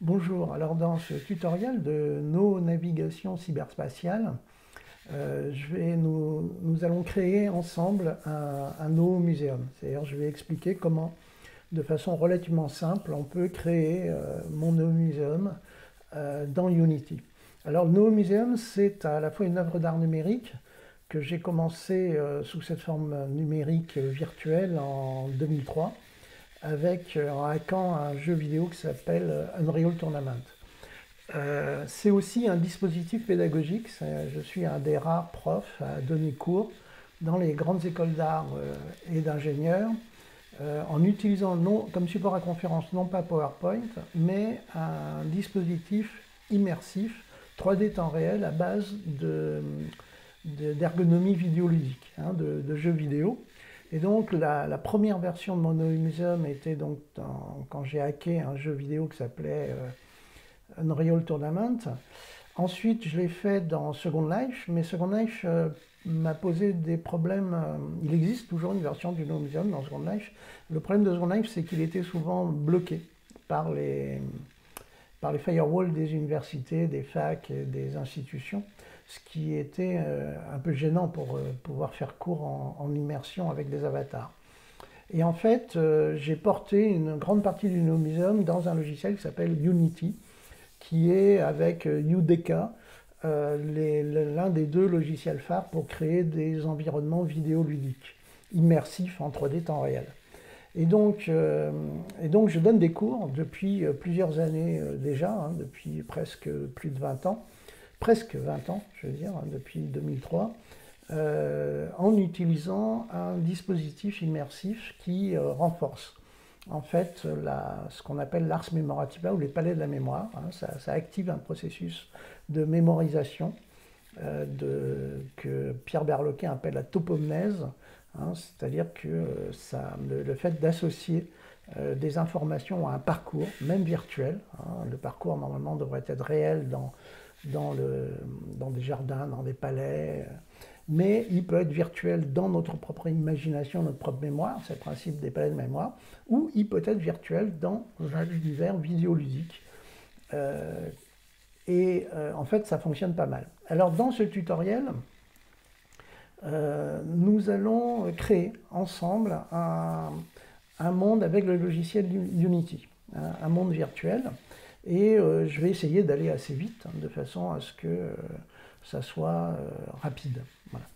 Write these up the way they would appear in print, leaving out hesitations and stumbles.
Bonjour, alors dans ce tutoriel de nos navigations cyberspatiales, nous allons créer ensemble un NoMuseum. C'est-à-dire je vais expliquer comment, de façon relativement simple, on peut créer mon NoMuseum dans Unity. Alors le NoMuseum, c'est à la fois une œuvre d'art numérique que j'ai commencé sous cette forme numérique virtuelle en 2003 avec en hackant un jeu vidéo qui s'appelle Unreal Tournament. C'est aussi un dispositif pédagogique. Je suis un des rares profs à donner cours dans les grandes écoles d'art et d'ingénieurs en utilisant comme support à conférence non pas PowerPoint, mais un dispositif immersif 3D temps réel à base d'ergonomie vidéoludique, de jeux vidéo. Et donc la première version de mon NoMuseum était donc quand j'ai hacké un jeu vidéo qui s'appelait Unreal Tournament. Ensuite, je l'ai fait dans Second Life, mais Second Life m'a posé des problèmes. Il existe toujours une version du NoMuseum dans Second Life. Le problème de Second Life, c'est qu'il était souvent bloqué par les firewalls des universités, des facs, et des institutions, ce qui était un peu gênant pour pouvoir faire cours en immersion avec des avatars. Et en fait, j'ai porté une grande partie du NoMuseum dans un logiciel qui s'appelle Unity, qui est avec UDK, l'un des deux logiciels phares pour créer des environnements vidéoludiques, immersifs en 3D temps réel. Et donc, je donne des cours depuis plusieurs années déjà, depuis presque plus de 20 ans, presque 20 ans, je veux dire, depuis 2003, en utilisant un dispositif immersif qui renforce en fait ce qu'on appelle l'ars memorativa ou les palais de la mémoire. Ça active un processus de mémorisation que Pierre Berloquet appelle la topomnèse, c'est-à-dire que le fait d'associer des informations à un parcours, même virtuel, le parcours normalement devrait être réel dans des jardins, dans des palais, mais il peut être virtuel dans notre propre imagination, notre propre mémoire, c'est le principe des palais de mémoire, ou il peut être virtuel dans un univers vidéoludique. En fait, ça fonctionne pas mal. Alors dans ce tutoriel, nous allons créer ensemble un monde avec le logiciel Unity, un monde virtuel. Et je vais essayer d'aller assez vite, de façon à ce que ça soit rapide. Voilà.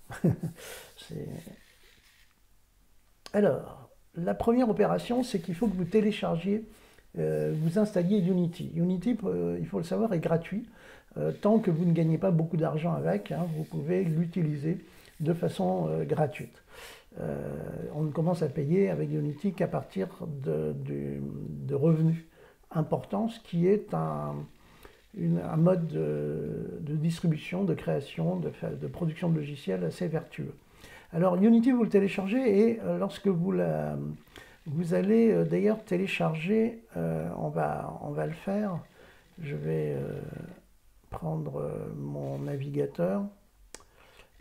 Alors, la première opération, c'est qu'il faut que vous téléchargiez, vous installiez Unity. Unity, il faut le savoir, est gratuit. Tant que vous ne gagnez pas beaucoup d'argent avec, vous pouvez l'utiliser de façon gratuite. On ne commence à payer avec Unity qu'à partir de revenus importants, ce qui est un mode de distribution, de création, de production de logiciels assez vertueux. Alors Unity, vous le téléchargez et lorsque vous allez d'ailleurs télécharger, on va le faire, je vais prendre mon navigateur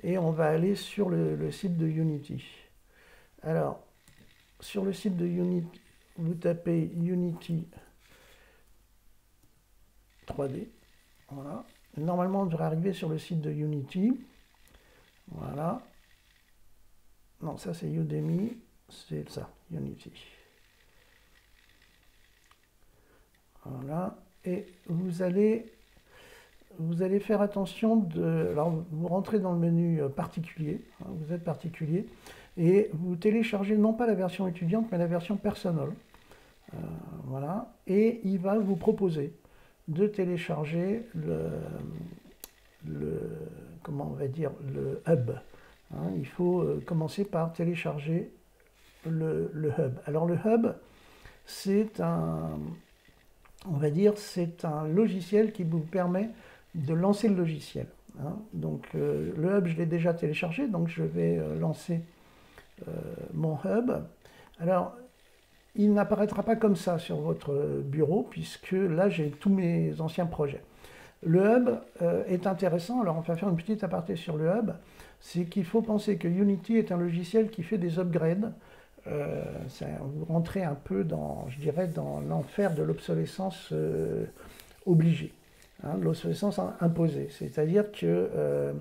et on va aller sur le site de Unity. Alors, sur le site de Unity, vous tapez Unity 3D. Voilà. Normalement, on devrait arriver sur le site de Unity. Voilà. Non, ça c'est Udemy. C'est ça, Unity. Voilà. Et vous allez faire attention alors, vous rentrez dans le menu particulier. Vous êtes particulier. Et vous téléchargez non pas la version étudiante, mais la version personnelle. Voilà. Et il va vous proposer de télécharger comment on va dire, le hub. Il faut commencer par télécharger le hub. Alors le hub, c'est on va dire, c'est un logiciel qui vous permet de lancer le logiciel. Donc le hub, je l'ai déjà téléchargé, donc je vais lancer mon hub. Alors, il n'apparaîtra pas comme ça sur votre bureau, puisque là, j'ai tous mes anciens projets. Le hub est intéressant, alors on va faire une petite aparté sur le hub, c'est qu'il faut penser que Unity est un logiciel qui fait des upgrades vous rentrez un peu dans, je dirais, dans l'enfer de l'obsolescence obligée, hein, de l'obsolescence imposée. C'est-à-dire que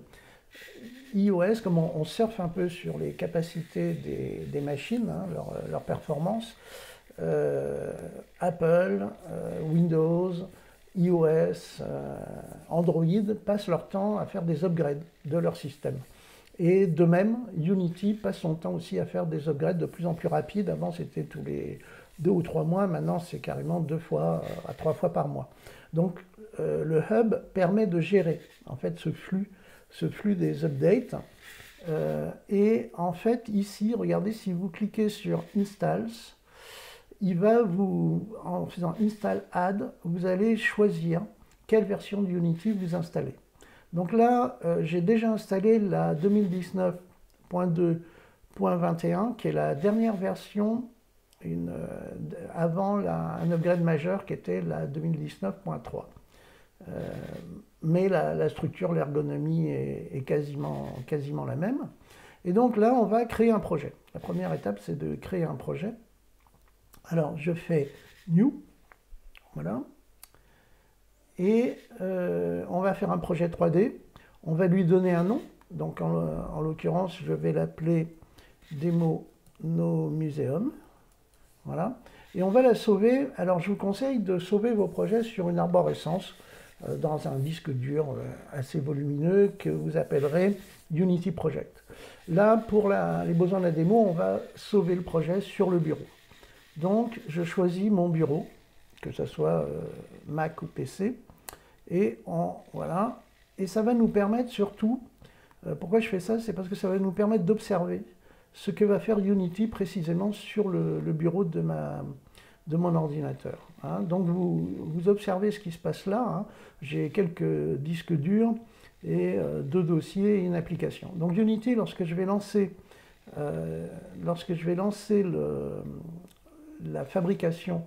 iOS, comme on surfe un peu sur les capacités des machines, hein, leur performance, Apple, Windows, iOS, Android passent leur temps à faire des upgrades de leur système. Et de même, Unity passe son temps aussi à faire des upgrades de plus en plus rapides. Avant, c'était tous les 2 ou 3 mois. Maintenant, c'est carrément 2 fois à 3 fois par mois. Donc, le hub permet de gérer en fait ce flux des updates. Et en fait, ici, regardez, si vous cliquez sur Installs, il va vous, en faisant Install Add, vous allez choisir quelle version de Unity vous installez. Donc là, j'ai déjà installé la 2019.2.21, qui est la dernière version avant un upgrade majeur qui était la 2019.3. Mais la structure, l'ergonomie est quasiment la même. Et donc là, on va créer un projet. La première étape, c'est de créer un projet. Alors, je fais New, voilà. Et on va faire un projet 3D. On va lui donner un nom. Donc, en l'occurrence, je vais l'appeler Demo No Museum. Voilà. Et on va la sauver. Alors, je vous conseille de sauver vos projets sur une arborescence dans un disque dur assez volumineux que vous appellerez Unity Project. Là, pour les besoins de la démo, on va sauver le projet sur le bureau. Donc, je choisis mon bureau, que ce soit Mac ou PC, et voilà. Et ça va nous permettre surtout, pourquoi je fais ça, c'est parce que ça va nous permettre d'observer ce que va faire Unity précisément sur le bureau de mon ordinateur. Hein. Donc, vous observez ce qui se passe là. Hein. J'ai quelques disques durs et 2 dossiers et une application. Donc, Unity, lorsque je vais lancer la fabrication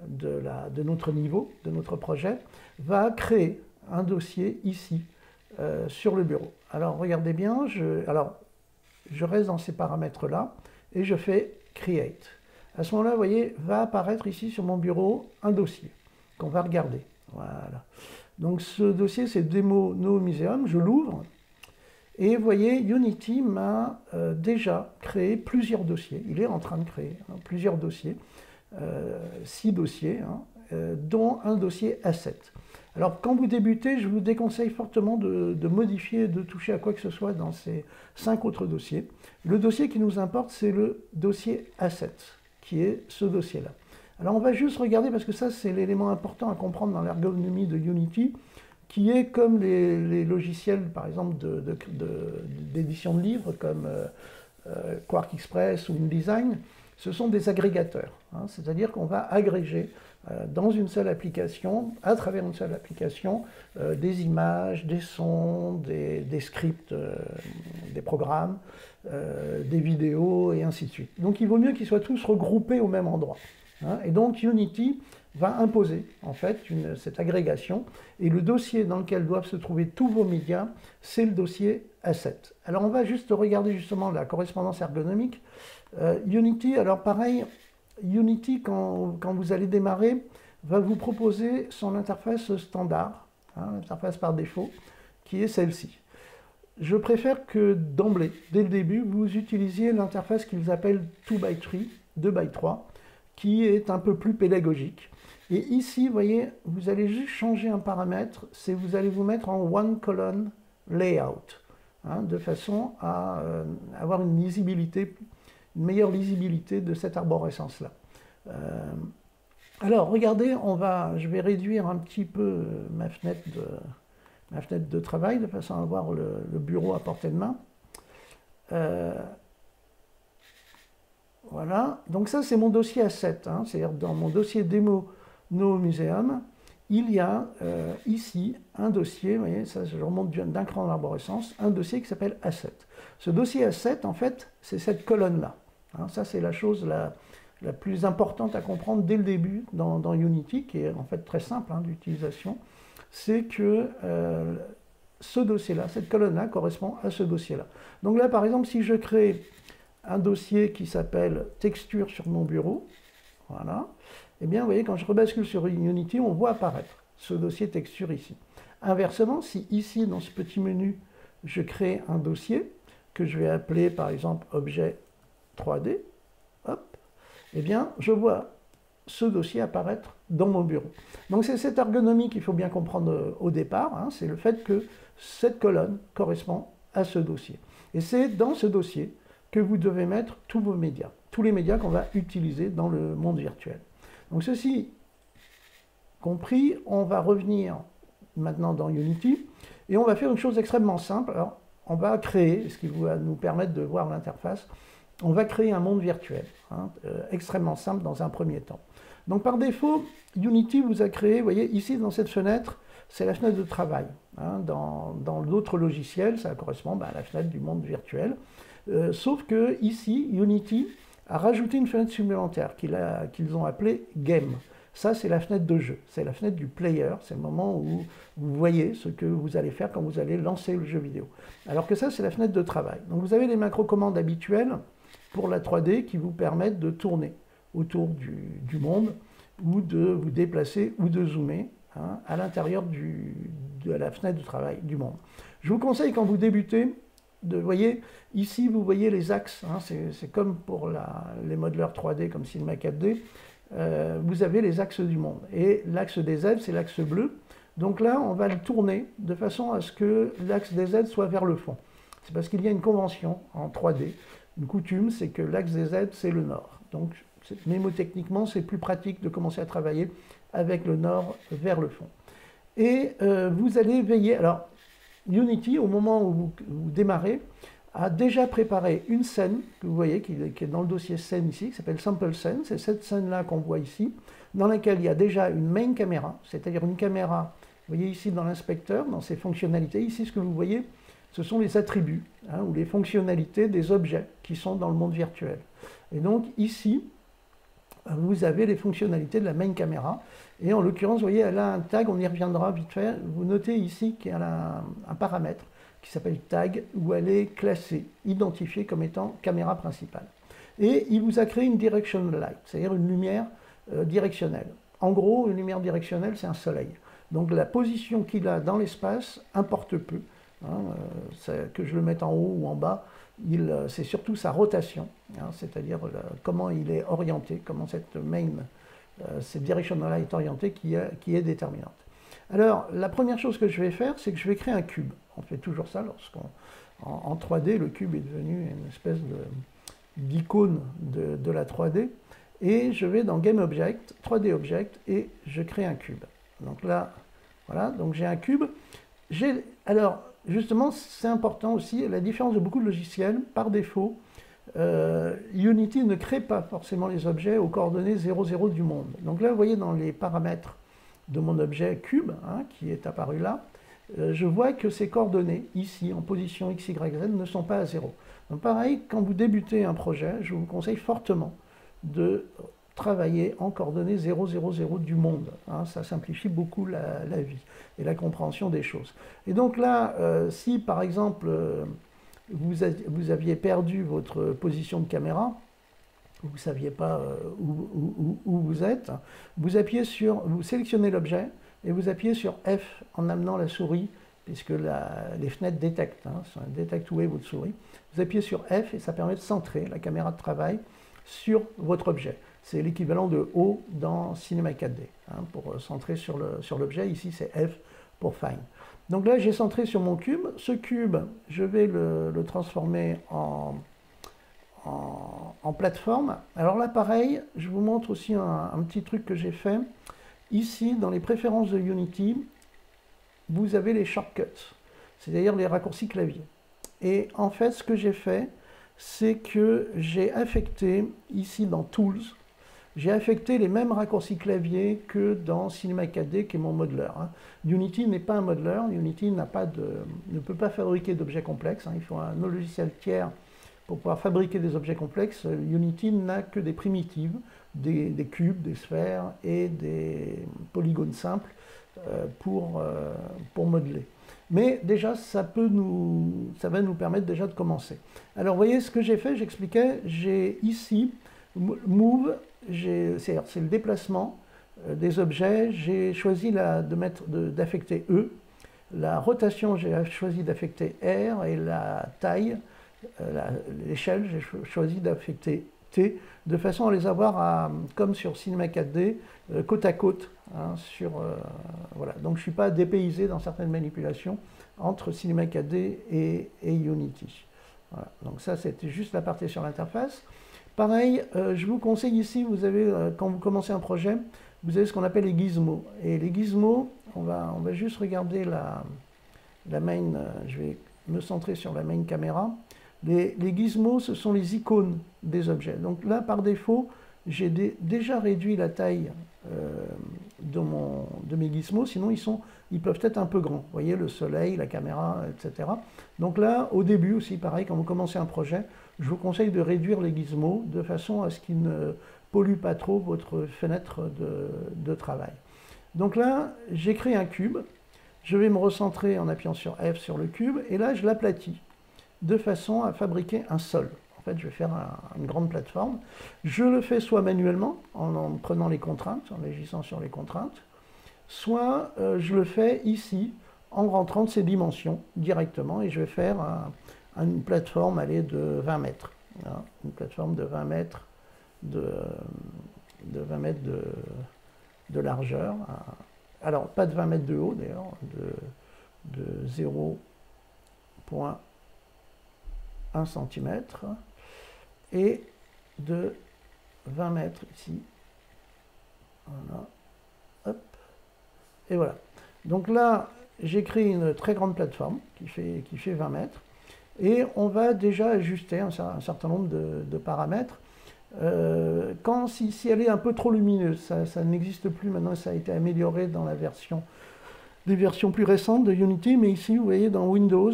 de notre niveau, de notre projet, va créer un dossier ici, sur le bureau. Alors, regardez bien, je reste dans ces paramètres-là, et je fais Create. À ce moment-là, vous voyez, va apparaître ici sur mon bureau un dossier qu'on va regarder. Voilà. Donc, ce dossier, c'est Demo No Museum, je l'ouvre, et vous voyez, Unity m'a déjà créé plusieurs dossiers. Il est en train de créer plusieurs dossiers. 6 dossiers, hein, dont un dossier Asset. Alors, quand vous débutez, je vous déconseille fortement de modifier, de toucher à quoi que ce soit dans ces 5 autres dossiers. Le dossier qui nous importe, c'est le dossier Asset, qui est ce dossier-là. Alors, on va juste regarder, parce que ça, c'est l'élément important à comprendre dans l'ergonomie de Unity, qui est comme les logiciels, par exemple, d'édition de livres, comme Quark Express ou InDesign. Ce sont des agrégateurs, hein, c'est-à-dire qu'on va agréger dans une seule application, à travers une seule application, des images, des sons, des scripts, des programmes, des vidéos, et ainsi de suite. Donc il vaut mieux qu'ils soient tous regroupés au même endroit. Hein, et donc Unity va imposer en fait cette agrégation, et le dossier dans lequel doivent se trouver tous vos médias, c'est le dossier Asset. Alors on va juste regarder justement la correspondance ergonomique. Unity, alors pareil, Unity, quand vous allez démarrer, va vous proposer son interface standard, hein, l'interface par défaut, qui est celle-ci. Je préfère que d'emblée, dès le début, vous utilisiez l'interface qu'ils appellent 2x3, 2x3, qui est un peu plus pédagogique. Et ici, vous voyez, vous allez juste changer un paramètre, c'est vous allez vous mettre en one column layout, hein, de façon à avoir une meilleure lisibilité de cette arborescence-là. Alors, regardez, je vais réduire un petit peu ma fenêtre de travail, de façon à avoir le bureau à portée de main. Voilà, donc ça c'est mon dossier Asset, hein, c'est-à-dire dans mon dossier Demo No Museum, il y a ici un dossier, vous voyez, ça je remonte d'un cran d'arborescence, un dossier qui s'appelle Asset. Ce dossier Asset, en fait, c'est cette colonne-là. Hein, ça c'est la chose la plus importante à comprendre dès le début dans Unity, qui est en fait très simple hein, d'utilisation, c'est que ce dossier-là, cette colonne-là correspond à ce dossier-là. Donc là, par exemple, si je crée un dossier qui s'appelle texture sur mon bureau, voilà, et bien vous voyez, quand je rebascule sur Unity, on voit apparaître ce dossier texture ici. Inversement, si ici, dans ce petit menu, je crée un dossier que je vais appeler par exemple objet 3D, hop, eh bien je vois ce dossier apparaître dans mon bureau. Donc c'est cette ergonomie qu'il faut bien comprendre au départ, hein, c'est le fait que cette colonne correspond à ce dossier. Et c'est dans ce dossier que vous devez mettre tous vos médias, tous les médias qu'on va utiliser dans le monde virtuel. Donc ceci compris, on va revenir maintenant dans Unity et on va faire une chose extrêmement simple. Alors, on va créer, ce qui va nous permettre de voir l'interface, on va créer un monde virtuel, hein, extrêmement simple dans un premier temps. Donc par défaut, Unity vous a créé, vous voyez, ici dans cette fenêtre, c'est la fenêtre de travail. Hein, dans d'autres logiciels, ça correspond à la fenêtre du monde virtuel. Sauf que ici, Unity a rajouté une fenêtre supplémentaire qu'ils ont appelée Game. Ça, c'est la fenêtre de jeu, c'est la fenêtre du player, c'est le moment où vous voyez ce que vous allez faire quand vous allez lancer le jeu vidéo. Alors que ça, c'est la fenêtre de travail. Donc vous avez les macro-commandes habituelles pour la 3D qui vous permettent de tourner autour du monde ou de vous déplacer ou de zoomer, hein, à l'intérieur de la fenêtre de travail du monde. Je vous conseille quand vous débutez, voyez, ici vous voyez les axes, hein, c'est comme pour les modeleurs 3D comme Cinema 4D, vous avez les axes du monde. Et l'axe des Z, c'est l'axe bleu. Donc là, on va le tourner de façon à ce que l'axe des Z soit vers le fond. C'est parce qu'il y a une convention en 3D, une coutume, c'est que l'axe des Z, c'est le nord. Donc, mémotechniquement, c'est plus pratique de commencer à travailler avec le nord vers le fond. Et vous allez veiller... Alors, Unity, au moment où vous démarrez, a déjà préparé une scène, que vous voyez, qui est dans le dossier scène ici, qui s'appelle Sample Scene. C'est cette scène-là qu'on voit ici, dans laquelle il y a déjà une main caméra, c'est-à-dire une caméra, vous voyez ici dans l'inspecteur, dans ses fonctionnalités. Ici, ce que vous voyez, ce sont les attributs, hein, ou les fonctionnalités des objets qui sont dans le monde virtuel. Et donc ici, vous avez les fonctionnalités de la main caméra. Et en l'occurrence, vous voyez, elle a un tag, on y reviendra vite fait. Vous notez ici qu'elle a un paramètre qui s'appelle tag, où elle est classée, identifiée comme étant caméra principale. Et il vous a créé une direction light, c'est-à-dire une lumière directionnelle. En gros, une lumière directionnelle, c'est un soleil. Donc la position qu'il a dans l'espace importe peu. Hein, que je le mette en haut ou en bas, c'est surtout sa rotation, hein, c'est-à-dire comment il est orienté, comment cette direction light est orientée qui est déterminante. Alors, la première chose que je vais faire, c'est que je vais créer un cube. On fait toujours ça en 3D, le cube est devenu une espèce d'icône de la 3D. Et je vais dans Game Object, 3D Object, et je crée un cube. Donc là, voilà, donc j'ai un cube. Alors, justement, c'est important aussi, la différence de beaucoup de logiciels, par défaut, Unity ne crée pas forcément les objets aux coordonnées 0, 0 du monde. Donc là, vous voyez dans les paramètres de mon objet cube, hein, qui est apparu là, je vois que ces coordonnées, ici, en position x, y, z, ne sont pas à 0. Donc pareil, quand vous débutez un projet, je vous conseille fortement de travailler en coordonnées 0, 0, 0 du monde. Hein, ça simplifie beaucoup la vie et la compréhension des choses. Et donc là, si par exemple, vous aviez perdu votre position de caméra, vous ne saviez pas où vous êtes, vous sélectionnez l'objet et vous appuyez sur F en amenant la souris, puisque les fenêtres détectent, hein, détectent où est votre souris. Vous appuyez sur F et ça permet de centrer la caméra de travail sur votre objet. C'est l'équivalent de O dans Cinema 4D, hein, pour centrer sur l'objet. Ici, c'est F pour Find. Donc là, j'ai centré sur mon cube. Ce cube, je vais le transformer en plateforme. Alors là, pareil, je vous montre aussi un petit truc que j'ai fait. Ici, dans les préférences de Unity, vous avez les shortcuts, c'est-à-dire les raccourcis clavier. Et en fait, ce que j'ai fait, c'est que j'ai affecté, ici dans Tools, j'ai affecté les mêmes raccourcis clavier que dans Cinema 4D, qui est mon modeleur. Hein. Unity n'est pas un modeleur, Unity ne peut pas fabriquer d'objets complexes, hein. Il faut un logiciel tiers pour pouvoir fabriquer des objets complexes. Unity n'a que des primitives, des cubes, des sphères et des polygones simples, pour modeler. Mais déjà, ça va nous permettre déjà de commencer. Alors, vous voyez ce que j'ai fait, j'expliquais, j'ai ici, Move, c'est le déplacement des objets, j'ai choisi d'affecter E, la rotation, j'ai choisi d'affecter R, et la taille, l'échelle, j'ai choisi d'affecter T, de façon à les avoir, comme sur Cinema 4D, côte à côte. Hein, voilà. Donc je ne suis pas dépaysé dans certaines manipulations entre Cinema 4D et Unity. Voilà. Donc ça, c'était juste la partie sur l'interface. Pareil, je vous conseille ici, vous avez, quand vous commencez un projet, vous avez ce qu'on appelle les gizmos. Et les gizmos, on va juste regarder la main, je vais me centrer sur la main caméra. Les gizmos, ce sont les icônes des objets. Donc là, par défaut, j'ai déjà réduit la taille de mes gizmos, sinon ils peuvent être un peu grands. Vous voyez, le soleil, la caméra, etc. Donc là, au début aussi, pareil, quand vous commencez un projet, je vous conseille de réduire les gizmos de façon à ce qu'ils ne polluent pas trop votre fenêtre de travail. Donc là, j'ai créé un cube. Je vais me recentrer en appuyant sur F sur le cube, et là, je l'aplatis de façon à fabriquer un sol. En fait, je vais faire une grande plateforme. Je le fais soit manuellement, en prenant les contraintes, en agissant sur les contraintes, soit je le fais ici, en rentrant de ces dimensions directement, et je vais faire une plateforme de 20 mètres. Hein, une plateforme de 20 mètres de 20 mètres de largeur. Alors, pas de 20 mètres de haut, d'ailleurs, de 0,1 cm et de 20 mètres ici. Voilà. Hop. Et voilà. Donc là, j'ai créé une très grande plateforme qui fait 20 mètres. Et on va déjà ajuster un certain nombre de paramètres. Si elle est un peu trop lumineuse, ça n'existe plus maintenant, ça a été amélioré dans des versions plus récentes de Unity, mais ici, vous voyez, dans Windows,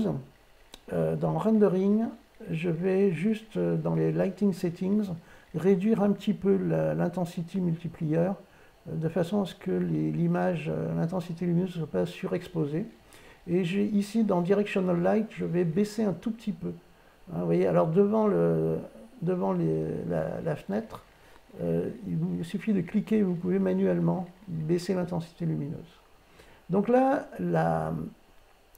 dans Rendering, je vais juste, dans les Lighting Settings, réduire un petit peu l'intensity multiplier, de façon à ce que l'image, l'intensité lumineuse ne soit pas surexposée. Et ici, dans Directional Light, je vais baisser un tout petit peu. Hein, vous voyez, alors devant la fenêtre, il vous suffit de cliquer, vous pouvez manuellement baisser l'intensité lumineuse. Donc là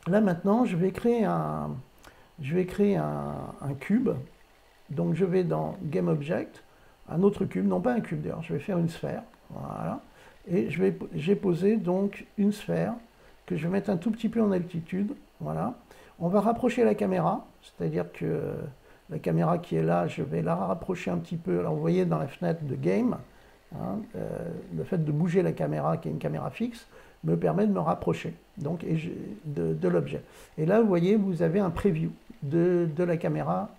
maintenant, je vais créer un cube. Donc je vais dans Game Object, un autre cube, non pas un cube d'ailleurs, je vais faire une sphère. Voilà. Et j'ai posé donc une sphère que je vais mettre un tout petit peu en altitude. Voilà. On va rapprocher la caméra, c'est-à-dire que la caméra qui est là, je vais la rapprocher un petit peu. Alors vous voyez dans la fenêtre de Game, hein, le fait de bouger la caméra, qui est une caméra fixe, me permet de me rapprocher donc, de l'objet. Et là, vous voyez, vous avez un preview de la caméra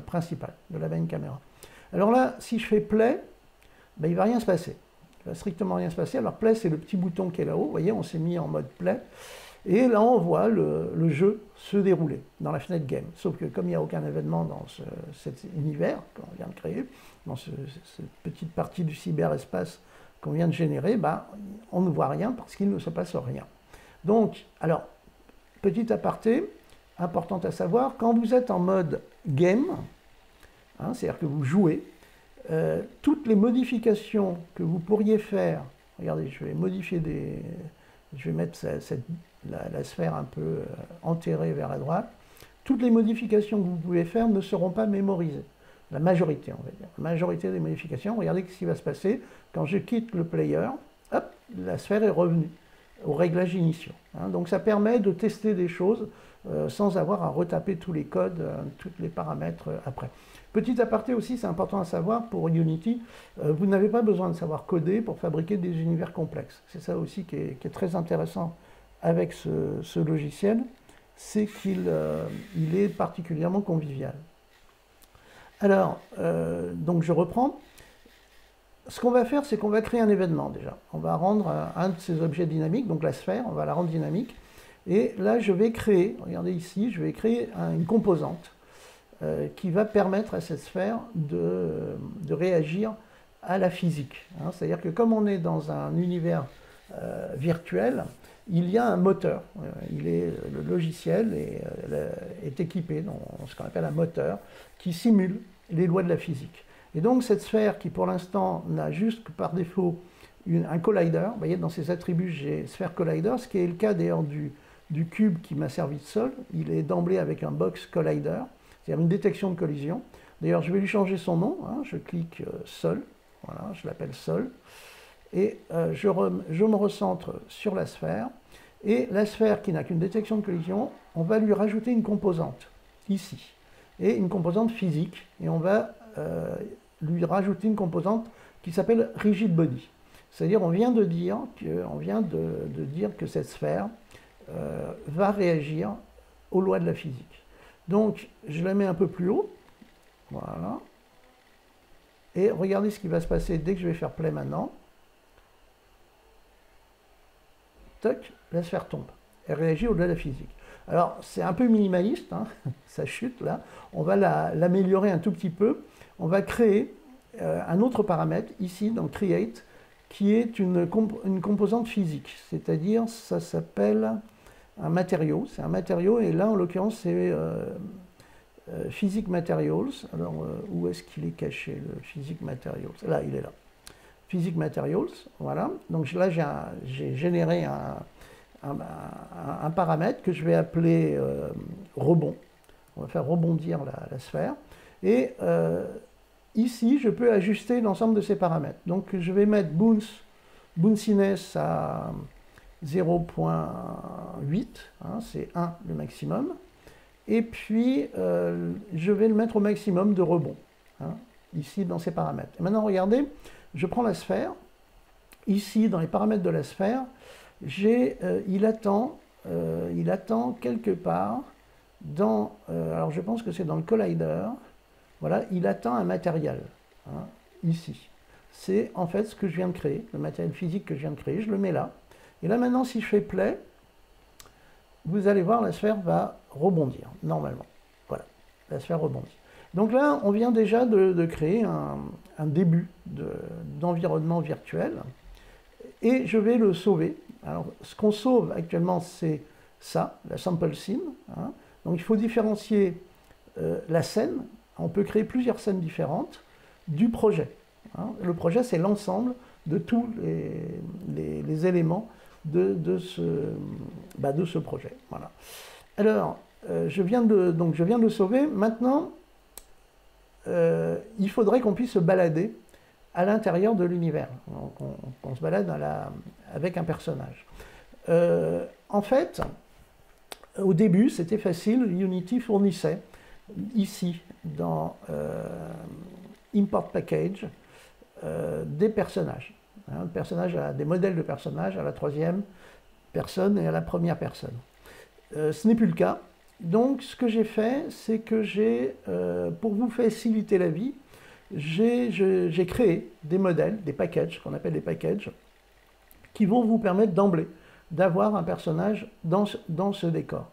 principale, de la main caméra. Alors là, si je fais Play, ben, il ne va rien se passer. Il ne va strictement rien se passer. Alors Play, c'est le petit bouton qui est là-haut. Vous voyez, on s'est mis en mode Play. Et là, on voit le jeu se dérouler dans la fenêtre Game. Sauf que comme il n'y a aucun événement dans cet univers qu'on vient de créer, dans cette petite partie du cyberespace qu'on vient de générer, bah, on ne voit rien parce qu'il ne se passe rien. Donc, alors, petit aparté, important à savoir, quand vous êtes en mode Game, hein, c'est-à-dire que vous jouez, toutes les modifications que vous pourriez faire, regardez, je vais modifier je vais mettre la sphère un peu enterrée vers la droite, toutes les modifications que vous pouvez faire ne seront pas mémorisées. La majorité, on va dire. La majorité des modifications, regardez ce qui va se passer. Quand je quitte le player, hop, la sphère est revenue aux réglages initiaux. Hein. Donc ça permet de tester des choses sans avoir à retaper tous les codes, tous les paramètres après. Petit aparté aussi, c'est important à savoir pour Unity, vous n'avez pas besoin de savoir coder pour fabriquer des univers complexes. C'est ça aussi qui est très intéressant avec ce logiciel, c'est qu'il est particulièrement convivial. Alors, donc je reprends. Ce qu'on va faire, c'est qu'on va créer un événement déjà. On va rendre un de ces objets dynamiques, donc la sphère, on va la rendre dynamique. Et là, je vais créer, regardez ici, je vais créer une composante qui va permettre à cette sphère de réagir à la physique. Hein. C'est-à-dire que comme on est dans un univers virtuel, il y a un moteur. Le logiciel est équipé dans ce qu'on appelle un moteur qui simule les lois de la physique. Et donc cette sphère qui pour l'instant n'a juste que par défaut un collider, vous voyez dans ses attributs j'ai sphère collider, ce qui est le cas d'ailleurs du cube qui m'a servi de sol, il est d'emblée avec un box collider, c'est-à-dire une détection de collision. D'ailleurs je vais lui changer son nom, hein, je clique sol, voilà, je l'appelle sol, et je me recentre sur la sphère, et la sphère qui n'a qu'une détection de collision, on va lui rajouter une composante, ici, et une composante physique, et on va lui rajouter une composante qui s'appelle rigid body. C'est-à-dire on vient de dire que cette sphère va réagir aux lois de la physique. Donc je la mets un peu plus haut, voilà, et regardez ce qui va se passer dès que je vais faire play maintenant. Toc, la sphère tombe. Elle réagit au-delà de la physique. Alors, c'est un peu minimaliste, hein, ça chute là. On va l'améliorer un tout petit peu. On va créer un autre paramètre, ici, dans Create, qui est une composante physique. C'est-à-dire, ça s'appelle un matériau. C'est un matériau, et là, en l'occurrence, c'est Physics Materials. Alors, où est-ce qu'il est caché, le Physics Materials? Là, il est là. Physics Materials, voilà. Donc là, j'ai généré un paramètre que je vais appeler rebond. On va faire rebondir la sphère. Et ici, je peux ajuster l'ensemble de ces paramètres. Donc je vais mettre bounciness à 0.8, hein, c'est 1 le maximum. Et puis, je vais le mettre au maximum de rebond, hein, ici dans ces paramètres. Et maintenant, regardez, je prends la sphère. Ici, dans les paramètres de la sphère, il attend quelque part dans, alors je pense que c'est dans le collider, voilà, il attend un matériel, hein, ici. C'est en fait ce que je viens de créer, le matériel physique que je viens de créer, je le mets là. Et là maintenant, si je fais play, vous allez voir, la sphère va rebondir, normalement. Voilà, la sphère rebondit. Donc là, on vient déjà de créer un début d'environnement virtuel, et je vais le sauver. Alors, ce qu'on sauve actuellement, c'est ça, la sample scene, hein. Donc il faut différencier la scène, on peut créer plusieurs scènes différentes, du projet, hein. Le projet, c'est l'ensemble de tous les éléments de ce projet. Voilà. Alors, je viens de le sauver. Maintenant, il faudrait qu'on puisse se balader à l'intérieur de l'univers. On se balade avec un personnage. En fait, au début, c'était facile. Unity fournissait, ici, dans Import Package, des personnages. Hein, des modèles de personnages à la troisième personne et à la première personne. Ce n'est plus le cas. Donc, ce que j'ai fait, c'est que pour vous faciliter la vie, j'ai créé des modèles, des packages, qu'on appelle des packages, qui vont vous permettre d'emblée d'avoir un personnage dans ce décor.